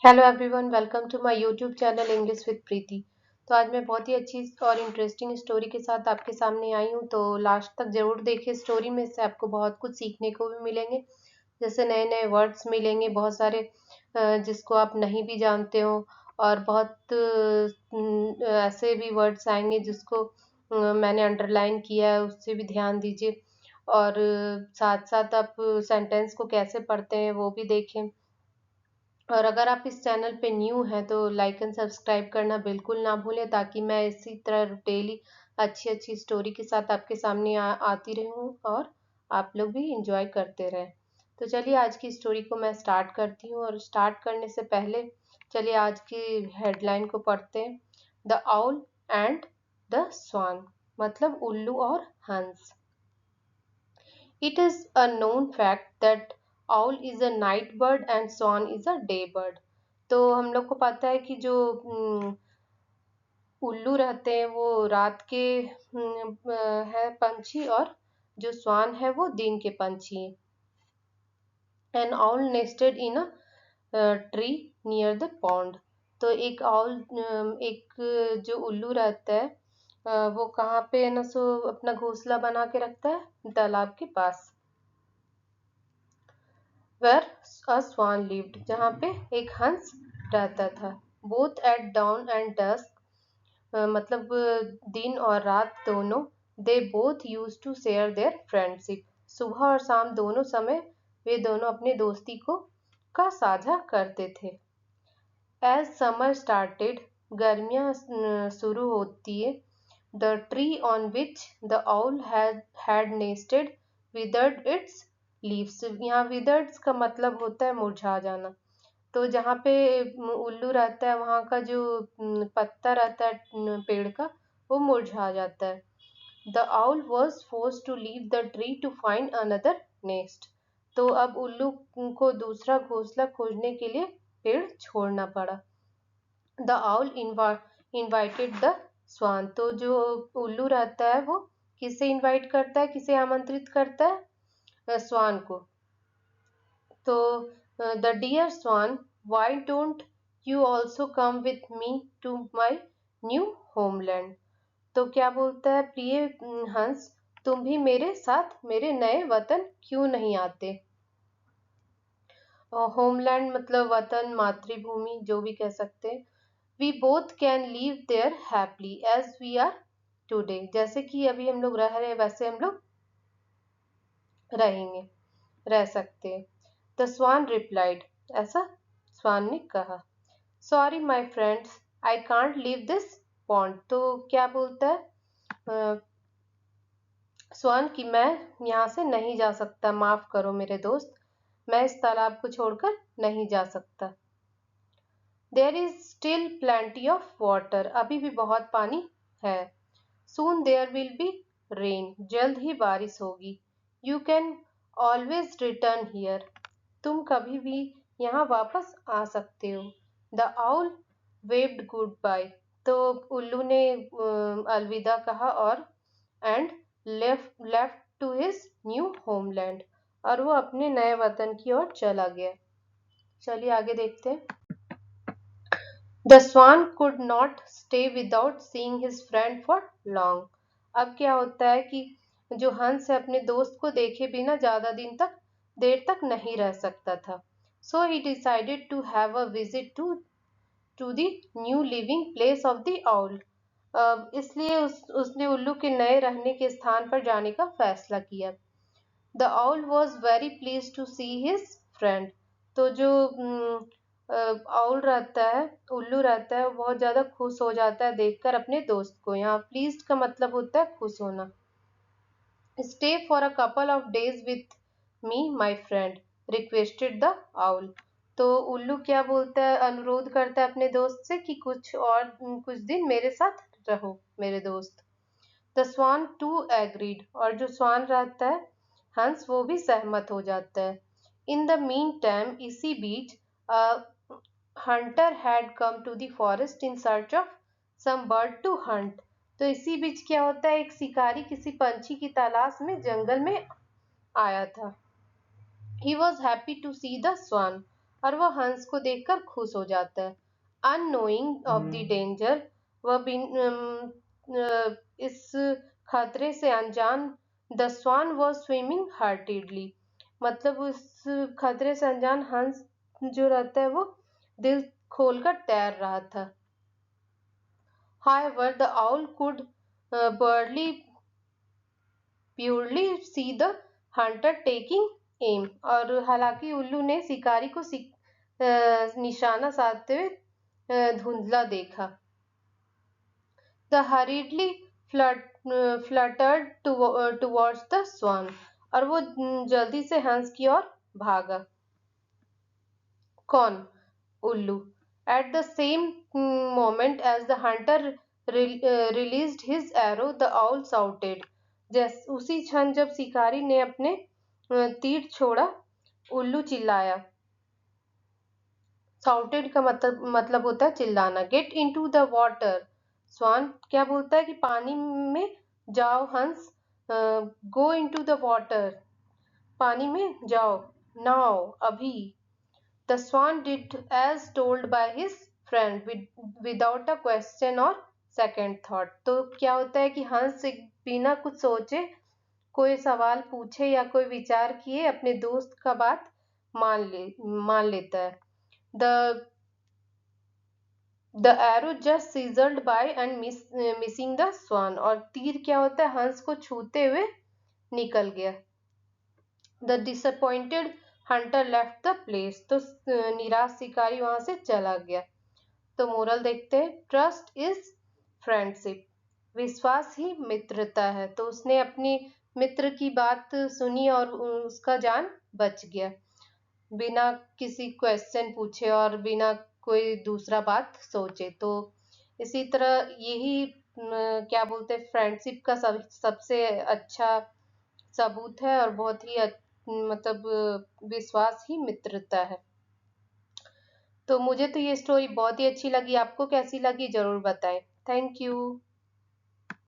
Hello everyone, welcome to my YouTube channel English with Preeti. तो आज मैं बहुत ही अच्छी और इंटरेस्टिंग स्टोरी के साथ आपके सामने आई हूँ। तो लास्ट तक जरूर देखिए। स्टोरी में से आपको बहुत कुछ सीखने को भी मिलेंगे। जैसे नए नए वर्ड्स मिलेंगे बहुत सारे, जिसको आप नहीं भी जानते हो। और बहुत ऐसे भी वर्ड्स आएंगे जिसको मैंने अंडरलाइन किया है, उससे भी ध्यान दीजिए। और साथ साथ आप सेंटेंस को कैसे पढ़ते हैं वो भी देखें। और अगर आप इस चैनल पे न्यू हैं तो लाइक एंड सब्सक्राइब करना बिल्कुल ना भूलें, ताकि मैं इसी तरह डेली अच्छी अच्छी स्टोरी के साथ आपके सामने आती रहूं और आप लोग भी इंजॉय करते रहें। तो चलिए आज की स्टोरी को मैं स्टार्ट करती हूँ। और स्टार्ट करने से पहले चलिए आज की हेडलाइन को पढ़ते हैं। द आउल एंड द स्वान, मतलब उल्लू और हंस। It is a known fact that owl is a night bird and swan is a day bird. तो हम लोग को पता है कि जो उल्लू रहते हैं वो रात के है पंछी, और जो स्वान है वो दिन के पंछी हैं। An owl nested in a tree near the pond. तो एक आउल, एक जो उल्लू रहता है, वो कहाँ पे है ना, सो अपना घोंसला बना के रखता है तालाब के पास। where a swan lived, जहाँ पे एक हंस रहता था। both at dawn and dusk, मतलब दिन और रात दोनों। they both used to share their friendship, सुबह और शाम दोनों समय वे दोनों अपनी दोस्ती को का साझा करते थे। as summer started, गर्मियाँ शुरू होती है। the tree on which the owl had nested withered its leaves. यहाँ withered का मतलब होता है मुरझा जाना। तो जहाँ पे उल्लू रहता है वहाँ का जो पत्ता रहता है पेड़ का, वो मुरझा जाता है। The owl was forced to leave the tree to find another nest. तो अब उल्लू को दूसरा घोंसला खोजने के लिए पेड़ छोड़ना पड़ा। द आउल इनवाइटेड द स्वान, तो जो उल्लू रहता है वो किसे इनवाइट करता है, किसे आमंत्रित करता है? स्वान को। तो the dear swan, why don't you also come with me to my new homeland. तो क्या बोलता है, प्रिय हंस, तुम भी मेरे साथ मेरे नए वतन क्यों नहीं आते? होमलैंड मतलब वतन, मातृभूमि, जो भी कह सकते हैं। We both can live there happily as we are today, जैसे कि अभी हम लोग रह रहे हैं वैसे हम लोग रहेंगे, रह सकते हैं। द स्वान रिप्लाइड, ऐसा स्वान ने कहा। Sorry my friends, I can't leave this pond. तो क्या बोलता है स्वान की, मैं यहाँ से नहीं जा सकता, माफ करो मेरे दोस्त, मैं इस तालाब को छोड़कर नहीं जा सकता। There is still plenty of water, अभी भी बहुत पानी है। Soon there will be rain, जल्द ही बारिश होगी। You can always return here, तुम कभी भी यहाँ वापस आ सकते हो। The owl waved good bye, तो उल्लू ने अलविदा कहा और and left to his new homeland, और वो अपने नए वतन की ओर चला गया। चलिए आगे देखते हैं। The swan could not stay without seeing his friend for long. अब क्या होता है कि जो हंस है अपने दोस्त को देखे बिना ज्यादा देर तक नहीं रह सकता था। So he decided to have a visit to the new living place of the owl. इसलिए उसने उल्लू के नए रहने के स्थान पर जाने का फैसला किया। The owl was very pleased to see his friend, तो जो आउल रहता है, उल्लू रहता है, वो बहुत ज्यादा खुश हो जाता है देखकर अपने दोस्त को। यहाँ प्लीज्ड का मतलब होता है खुश होना। Stay for a couple of days with me my friend, requested the owl. तो उल्लू क्या बोलता है, अनुरोध करता है अपने दोस्त से कि कुछ दिन मेरे साथ रहो मेरे दोस्त। द स्वान टू एग्रीड, और जो स्वान रहता है हंस, वो भी सहमत हो जाता है। इन द मीन टाइम, इसी बीच, hunter had come to the forest in search of some bird to hunt. तो इसी बीच क्या होता है, एक शिकारी किसी पंछी की तलाश में जंगल में आया था। He was happy to see the swan, और वह हंस को देखकर खुश हो जाता है। अननोइंग ऑफ द डेंजर, वह इस खतरे से अनजान, the swan was swimming heartedly, मतलब उस खतरे से अनजान हंस जो रहता है वो दिल खोलकर तैर रहा था। However, the owl could barely purely see the hunter taking aim, और हालांकि उल्लू ने शिकारी को निशाना साधते हुए धुंधला देखा। The hurriedly fluttered towards the swan, और वो जल्दी से हंस की ओर भागा। कौन? उल्लू। At the same moment as the hunter released his arrow, the owl shouted. उसी क्षण जब शिकारी ने अपने तीर छोड़ा, उल्लू चिल्लाया। Shouted का मतलब होता है चिल्लाना। Get into the water. स्वान क्या बोलता है कि पानी में जाओ हंस। Go into the water. पानी में जाओ। Now, अभी। The swan did as told by his friend without a question or second thought. तो क्या होता है कि हंस बिना कुछ सोचे, कोई सवाल पूछे या कोई विचार किए अपने दोस्त का बात मान लेता है। The arrow just sizzled by and missing the swan. और तीर क्या होता है, हंस को छूते हुए निकल गया। The disappointed hunter left the place. तो निराश शिकारी वहां से चला गया। तो मोरल देखते हैं, ट्रस्ट इज फ्रेंडशिप, विश्वास ही मित्रता है। तो उसने अपनी मित्र की बात सुनी और उसका जान बच गया, बिना किसी क्वेश्चन पूछे और बिना कोई दूसरा बात सोचे। तो इसी तरह यही क्या बोलते हैं, फ्रेंडशिप का सबसे अच्छा सबूत है, और बहुत ही मतलब विश्वास ही मित्रता है। तो मुझे तो ये स्टोरी बहुत ही अच्छी लगी, आपको कैसी लगी जरूर बताएं। Thank you.